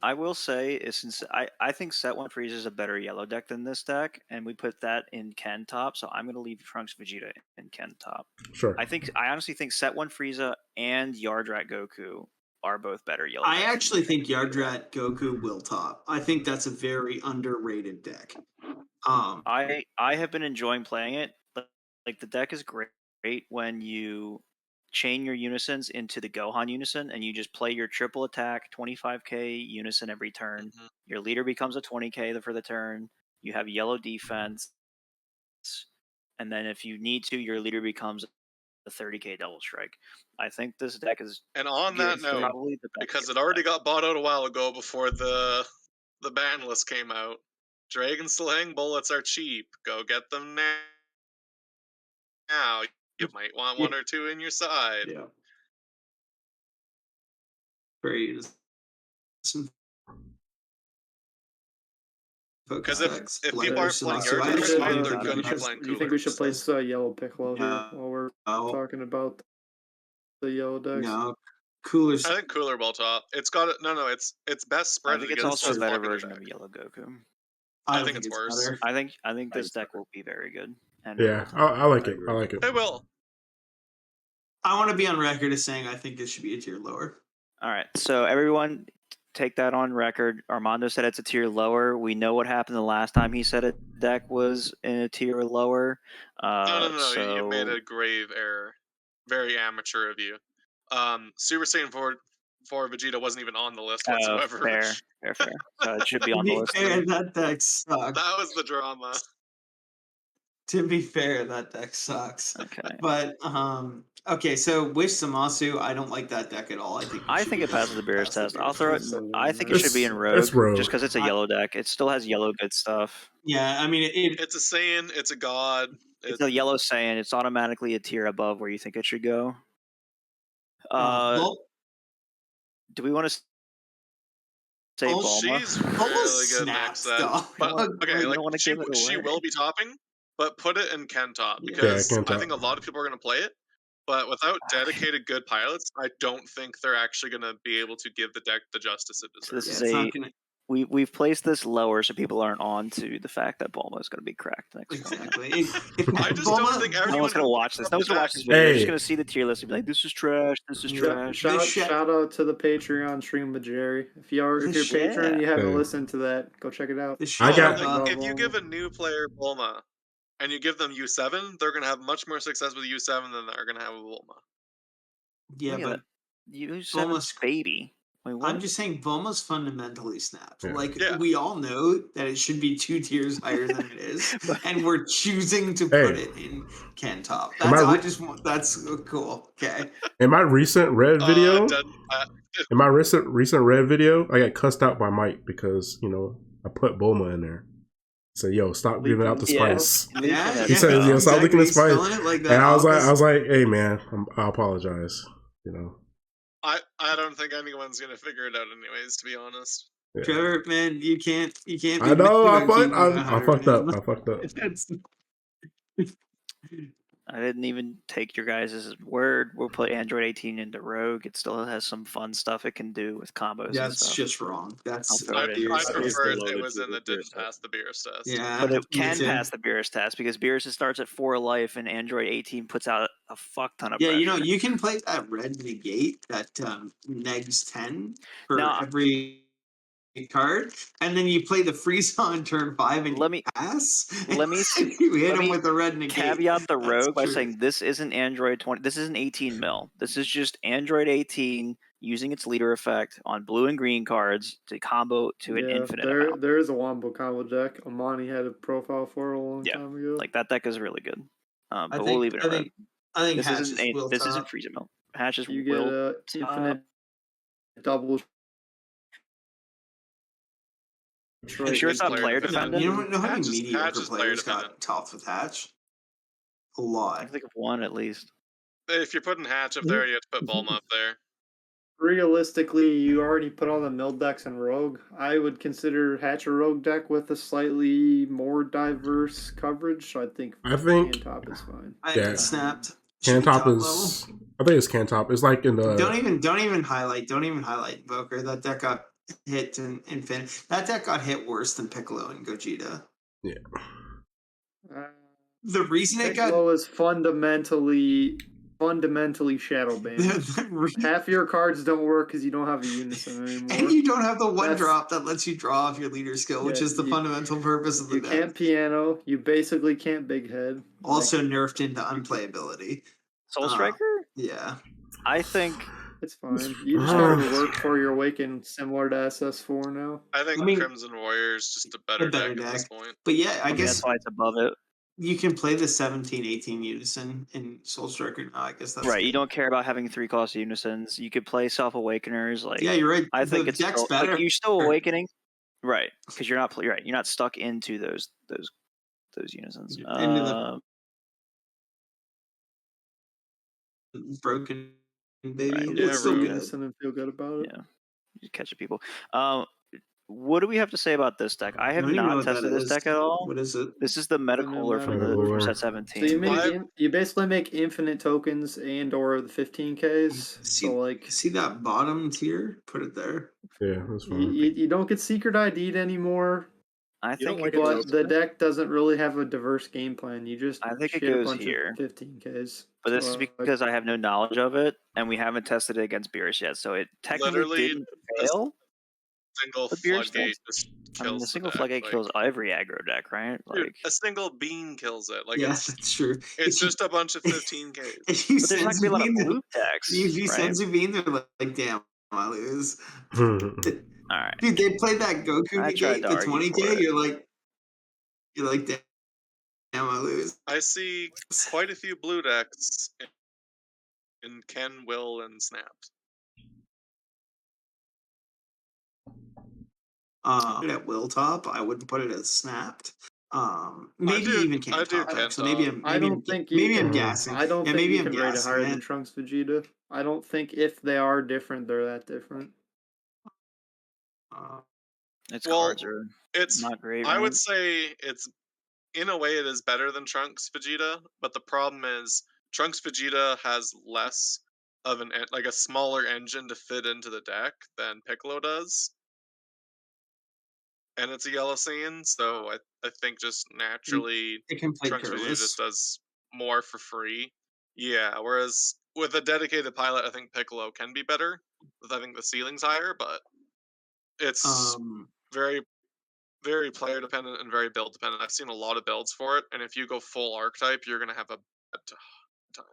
I will say, since I think Set One Frieza is a better yellow deck than this deck, and we put that in Ken top, so I'm going to leave Trunks Vegeta in Ken top. Sure. I honestly think Set One Frieza and Yardrat Goku are both better yellow. I decks actually than think Yardrat Goku will top. I think that's a very underrated deck. I have been enjoying playing it. Like the deck is great when you chain your unisons into the Gohan unison and you just play your triple attack 25k unison every turn. Mhm. Your leader becomes a 20k for the turn. You have yellow defense, and then if you need to, your leader becomes a 30k double strike. I think this deck is And on that is note, probably the best because it yellow already deck. got bought out a while ago before the ban list came out, Dragon Slaying bullets are cheap. Go get them now. You might want one or two in your side. Yeah. Very innocent. Because Focus if decks, people aren't playing so I Yardrat actually right, think they're that gonna we be should- playing You think we should Cooler. place Yellow Piccolo here No. while we're No. talking about the yellow decks? No, Cooler's. I think Cooler will top. It's got it. No, it's best I spread think it's against also a just better blocking the version deck. of Yellow Goku. I think it's worse. better. I think I this agree. deck will be very good. And Yeah, I like I it. agree. I like it. They will. I want to be on record as saying I think it should be a tier lower. All right, so everyone take that on record. Armando said it's a tier lower. We know what happened the last time he said a deck was in a tier lower. No. So You made a grave error. Very amateur of you. Super Saiyan 4 Vegeta wasn't even on the list whatsoever. fair. So it should be To on the be list. fair, that deck sucks. That was the drama. To be fair, that deck sucks. Okay. But okay, so Wish Zamasu, I don't like that deck at all. I think it passes the Beerus test. I'll throw it. It's a I think it should be in It's Rogue, Rogue. just because it's a yellow deck. It still has yellow good stuff. Yeah, I mean It's a Saiyan. It's a god. It's a yellow Saiyan. It's automatically a tier above where you think it should go. well, Do we want to say Oh, Bulma? She's really good next set. But okay, You like don't wanna give it she away. will be topping, but put it in Ken top Yeah. because Ken I top. think a lot of people are going to play it. But without dedicated good pilots, I don't think they're actually going to be able to give the deck the justice it So deserves. this yeah, is it's a not gonna we've placed this lower so people aren't on to the fact that Bulma is going to be cracked next tournament. exactly. I just don't think No everyone one's going to who watch picks this. up No one's the going to watch deck- this video. They're just Hey. going to see the tier list and be like, "This is trash. This is trash." Shout out to the Patreon stream with Jerry. If you're The patron and you haven't Yeah. listened to that, go check it out. the I shot got- like, if Bulma. you give a new player Bulma and you give them U7, they're going to have much more success with U7 than they're going to have with Bulma. yeah, Look at but you said Bulma's- baby. Wait, what? I'm just saying Bulma's fundamentally snapped. Yeah. Like Yeah. we all know that it should be 2 tiers higher than it is, and we're choosing to put Hey. it in Ken top. Am That's I re- I just want that's cool. Okay. In my recent red video, Dead- in my recent red video, I got cussed out by Mike because I put Bulma in there. So stop giving out the Yeah. spice. Yeah, He said, yeah, stop looking at spice. spelling it like that And I was office. like, hey man, I apologize. I don't think anyone's going to figure it out anyways, to be honest. Yeah. Trevor, man, you can't. Be I know. mad I about keeping fucked up. 100, I fucked up. man. I didn't even take your guys' word. We'll put Android 18 into Rogue. It still has some fun stuff it can do with combos and That's stuff. just wrong. That's I'll throw I it in. preferred loaded it was to in the that didn't Beerus test. pass the Beerus test. Yeah, But it me can too. pass the Beerus test because Beerus starts at 4 life and Android 18 puts out a fuck ton of Yeah, pressure. you can play that red negate that negs 10 for Now- every card, and then you play the freeze on turn 5 and Let you me pass. let me And you hit let him me with the red negate. caveat the That's rogue by true. saying this isn't Android 20. This isn't 18 mil. This is just Android 18 using its leader effect on blue and green cards to combo to an infinite amount. there is a Wombo combo deck. Amani had a profile for it a long Yeah, time ago. like that deck is really good. I But we'll leave think it I at that. think I think This Hatch isn't is will this isn't top. Frieza Mill. Hatch is You get will a infinite double. You sure it's not player dependent? You know how many Hatch is mediocre player players dependent. got topped with Hatch? A I lot. can think of one at least. If you're putting Hatch up there, you have to put Bulma up there. Realistically, you already put all the mill decks in Rogue. I would consider Hatch a Rogue deck with a slightly more diverse coverage. So I think Cantop is fine. I Yeah. snapped. Should be top Cantop level. is. I think it's Cantop. It's like in the. Don't even highlight Invoker. That deck got hit in Infinite. That deck got hit worse than Piccolo and Gogeta. Yeah. The reason it got Piccolo is fundamentally shadow banned. Half your cards don't work because you don't have a unison anymore. and you don't have the one drop that lets you draw off your leader skill, which is the fundamental purpose of the You deck. can't piano. You basically can't big head. Also nerfed into unplayability. Soul Striker? Yeah. I think it's fine. You just gotta work for your Awaken similar to SS4 now. I think Crimson Warrior is just a better deck at this point. But yeah, I guess that's why it's above it. You can play the 17-18 unison in Soul Striker now. I guess that's right. good. You don't care about having 3-cost unisons. You could play Self Awakeners. Like yeah, you're right. I think it's deck's still, better. like, you're still awakening, right? Because you're not right. You're not stuck into those unisons. Into the broken baby. Right. Yeah, It's still good. unison and feel good about it. Yeah, you catch people. What do we have to say about this deck? I have not tested this deck at all. What is it? This is the Metacooler from set 17. So you basically make infinite tokens and or the 15Ks. See that bottom tier? Put it there. Yeah, that's fine. You don't get secret ID'd anymore. I think but the deck doesn't really have a diverse game plan. You just I think it shit a goes bunch here. of 15Ks. But this is because I have no knowledge of it, and we haven't tested it against Beerus yet, so it technically didn't fail. Single floodgate just kills the single deck, floodgate kills every aggro deck, right? Dude, a single bean kills it. Like that's true. It's just a bunch of 15Ks. But there's not gonna be a lot of blue decks. If you right? Senzu beans are like, damn, I lose. All right, dude. They played that Goku negate the 20K. You're like, damn, I lose. I see quite a few blue decks in Ken, Will, and Snapped. At Will Top, I wouldn't put it as Snapped. Maybe even Ken Top. So maybe I'm guessing. I don't think maybe you I'm can rate it guessing higher than Trunks Vegeta. I don't think if they are different, they're that different. Cards are not great. I would say it's in a way it is better than Trunks Vegeta, but the problem is Trunks Vegeta has less of a smaller engine to fit into the deck than Piccolo does. And it's a yellow scene, so I think just naturally Trunks Vegeta just does more for free. Yeah, whereas with a dedicated pilot, I think Piccolo can be better. I think the ceiling's higher, but it's very, very player dependent and very build dependent. I've seen a lot of builds for it, and if you go full archetype, you're gonna have a bad time.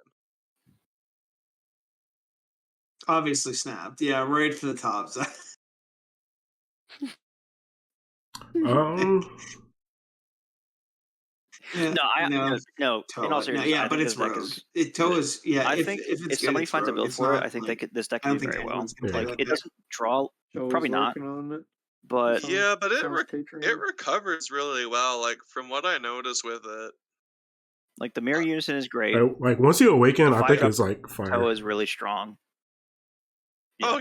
Obviously Snapped. Yeah, right to the top. No. In all seriousness, but it's Rogue. I think if somebody finds a build for it, I think this deck can do very well. Like it doesn't draw, probably not. But yeah, but it recovers really well. Like from what I noticed with it, like the mirror unison is great. Like once you awaken, I think it's like fire. Toe is really strong. Yeah,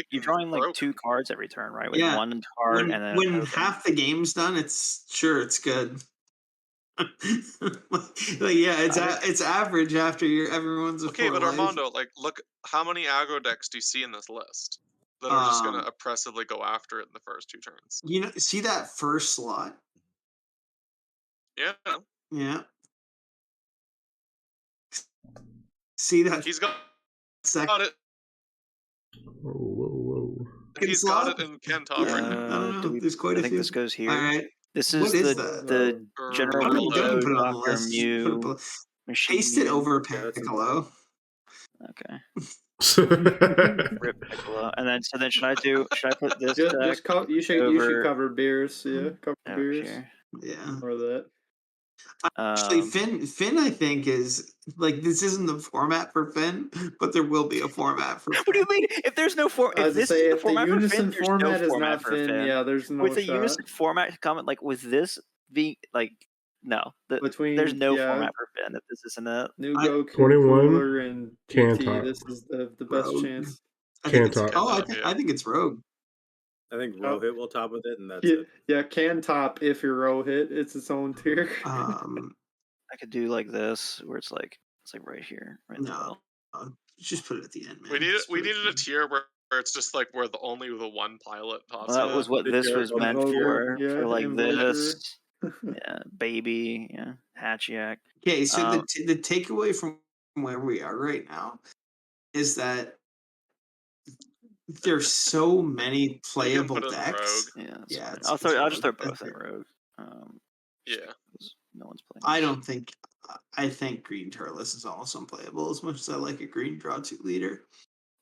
you're drawing like 2 cards every turn, right? With one card and then when half the game's done, it's good. It's average after everyone's okay. But Armando, look how many aggro decks do you see in this list that are just gonna oppressively go after it in the first 2 turns? See that first slot? Yeah. See that he's got it. Whoa. He's got it in Ken Top right Yeah, now. I don't know. There's quite I a think few. this goes here. All right. This What is is the that? the General Don't even Willow, put it on the Doctor list. Just put Mew, it Machine paste it Mew. over Yeah, that's Piccolo. Okay, yeah, Rip Piccolo, and then should I put this Just, deck you should over cover beers. Yeah, cover over beers here? Yeah. or that. Actually, Um, Finn, I think is like this isn't the format for Finn, but there will be a format for. what do you mean? If there's no form, I if was to this say, is the if the format for Finn, unison there's format no is format not for Finn, Finn. yeah, there's no With the shot. unison format comment, like with this being like, no, Between there's no format for Finn if this isn't it. New I- Goku, 21 Cooler, and can GT, top. this is the best Rogue. chance. I think it's. Can top. Oh, Yeah. I think it's Rogue. I think Oh. Rohit will top with it, and that's Yeah, it. yeah, can top if your row hit. It's its own tier. I could do like this, where it's like right here, right in the No, middle. just put it at the end, man. We Just we put it at needed the a end. tier where it's just like where only the one pilot tops Well, that it. was what The this Jared was Goff meant Invoker, for. yeah, For like Invoker. this, yeah, baby, yeah, Hatchiak. Okay, so Um, the takeaway from where we are right now is that there's so many playable put it in decks. Rogue. Yeah, Yeah, fine. it's I'll just throw Rogue. both in Rogue. Yeah. Because no one's playing. I this. don't think. I think Green Turles is also unplayable as much as I like a Green Draw 2 leader.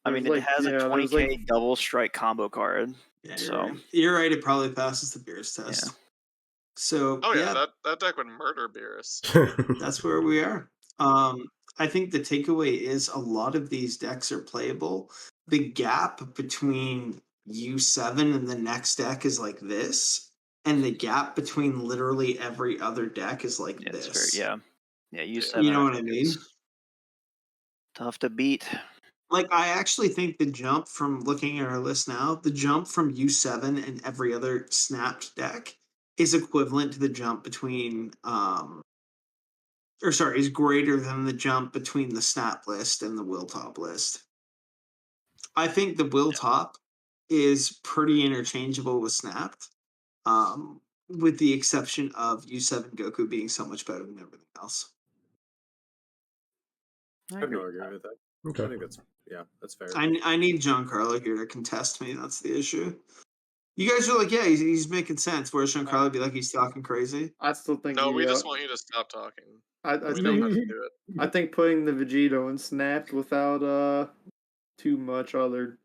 I mean, There's it has a there's 20k double strike combo card. Yeah, So- you're right. It probably passes the Beerus test. Yeah. So Oh yeah, that deck would murder Beerus. that's where we are. I think the takeaway is a lot of these decks are playable. The gap between U7 and the next deck is like this, and the gap between literally every other deck is like Yeah, this. it's very, yeah. U7. You know what I think mean? is Tough to beat. Like, I actually think the jump from looking at our list now, the jump from U7 and every other snapped deck is equivalent to the jump between is greater than the jump between the snap list and the will top list. I think the will top is pretty interchangeable with snapped, with the exception of U7 Goku being so much better than everything else. I have no argument with that. I Okay. think that's fair. I need Giancarlo here to contest me. That's the issue. You guys are like, yeah, he's making sense. Whereas Giancarlo be like, he's talking crazy. I still think No, we just want you to stop talking. I We think don't have to do it. I think putting the Vegito in snapped without too much other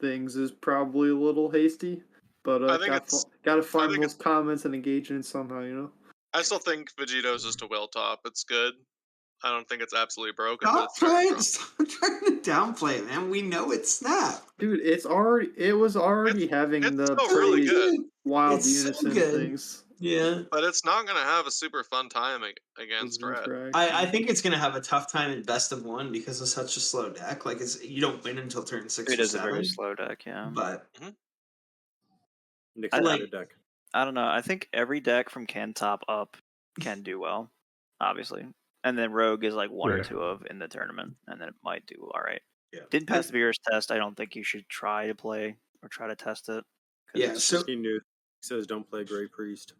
things is probably a little hasty. But I think gotta find think those comments and engage in it somehow, you know. I still think Vegito's just a will top. It's good. I don't think it's absolutely broken, but Stop it's very strong. trying to downplay it, man. We know it's snap. Dude, it was already having it's the still really good. wild It's so unison good. things. Yeah. But it's not going to have a super fun time against Red. I think it's gonna have a tough time in best of one because it's such a slow deck. Like you don't win until turn 6 It or is a 7. very slow deck, yeah. But Nick's I like, like- deck. I don't know. I think every deck from Ken top up can do well, obviously. And then Rogue is like one or Yeah. two of in the tournament, and then it might do all right. Yeah. Didn't pass the Beerus test. I don't think you should try to play or try to test it. 'Cause Yeah, it's so- just- He knew. He says, "Don't play Great Priest."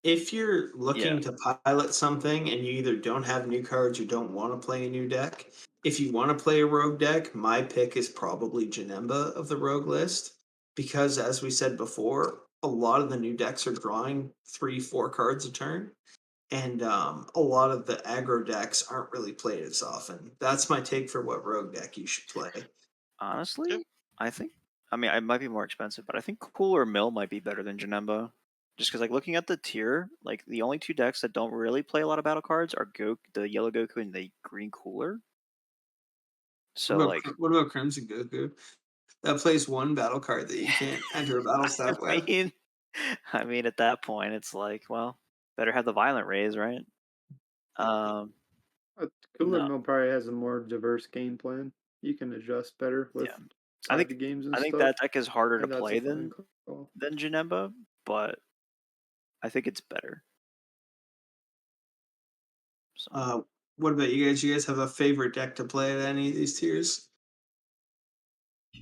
if you're looking Yeah. to pilot something and you either don't have new cards or don't want to play a new deck, if you want to play a rogue deck, my pick is probably Janemba of the rogue list. Because as we said before, a lot of the new decks are drawing 3-4 cards a turn. And a lot of the aggro decks aren't really played as often. That's my take for what rogue deck you should play. honestly, Yep. I think. I mean, it might be more expensive, but I think Cooler Mill might be better than Janemba. Just because, like, looking at the tier, like the only two decks that don't really play a lot of battle cards are the Yellow Goku and the Green Cooler. So, what about Crimson Goku? That plays one battle card that you can't enter a battle step with. I mean, at that point, it's like, well, better have the Violent Rays, right? Cooler No. Mill probably has a more diverse game plan. You can adjust better with Yeah. I think the games and I think stuff. that deck is harder to And that's a play fine call. than Janemba, but I think it's better. So, What about you guys? You guys have a favorite deck to play at any of these tiers?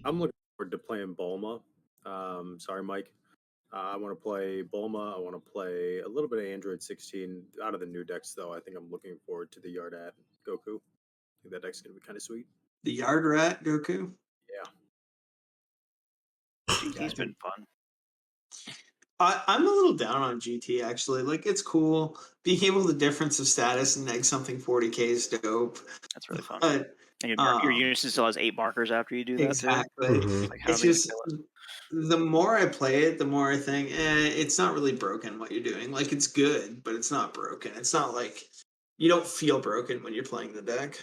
I'm looking forward to playing Bulma. Sorry, Mike. I want to play Bulma. I want to play a little bit of Android 16 out of the new decks, though. I think I'm looking forward to the Yardat Goku. I think that deck's gonna be kind of sweet. The Yard Rat Goku? Yeah. GT's been fun. I'm a little down on GT actually. Like it's cool being able to difference of status and neg something 40k is dope. That's really fun. But And your unison still has 8 markers after you do that exactly. Mhm. too. Like, how It's do they just kill it? the more I play it, the more I think, it's not really broken what you're doing. Like it's good, but it's not broken. It's not like you don't feel broken when you're playing the deck.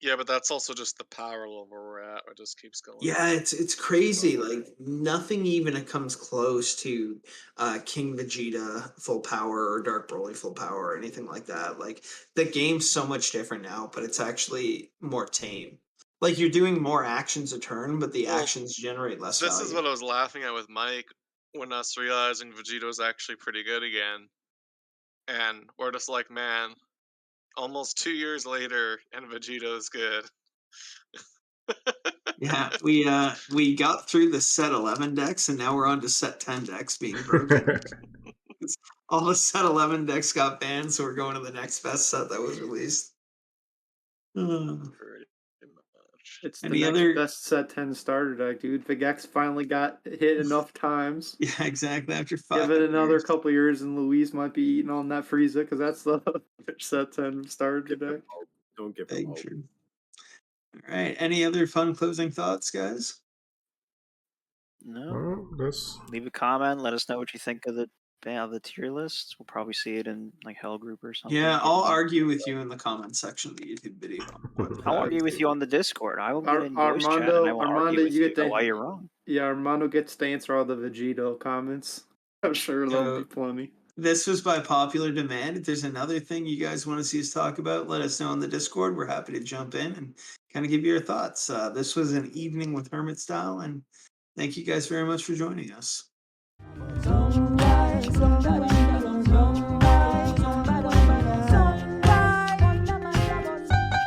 Yeah, but that's also just the power level we're at. It just keeps going. Yeah, it's crazy. Like nothing even comes close to King Vegeta full power or Dark Broly full power or anything like that. Like the game's so much different now, but it's actually more tame. Like you're doing more actions a turn, but the Well, actions generate less This value. is what I was laughing at with Mike when us realizing Vegeto's actually pretty good again. And we're just like, man, almost 2 years later, and Vegeto's good. Yeah, we got through the set 11 decks, and now we're on to set 10 decks being broken. All the set 11 decks got banned, so we're going to the next best set that was released. Pretty much. It's the Any next other- best set 10 starter deck, dude. Vegex finally got hit enough times. Yeah, exactly. After 5 Give it another years. couple years, and Louise might be eating on that Frieza because that's the set 10 starter Give deck. him hope. Don't give him Big hope. true. All right. Any other fun closing thoughts, guys? No. Well, that's Leave a comment. Let us know what you think of the tier list. We'll probably see it in like Hell Group or something. Yeah, I'll Get- argue with you in the comment section of the YouTube video. I'll argue with you on the Discord. I will get in voice chat and I will Armando, argue with you you get about to- why you're wrong. Yeah, Armando gets to answer all the Vegito comments. I'm sure there'll be plenty. This was by popular demand. If there's another thing you guys want to see us talk about, let us know in the Discord. We're happy to jump in and kind of give you your thoughts. This was an evening with Hermit Style, and thank you guys very much for joining us.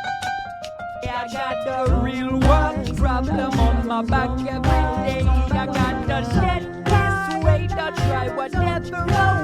I got the real one problem on my back every day. I got the shit this way to try whatever I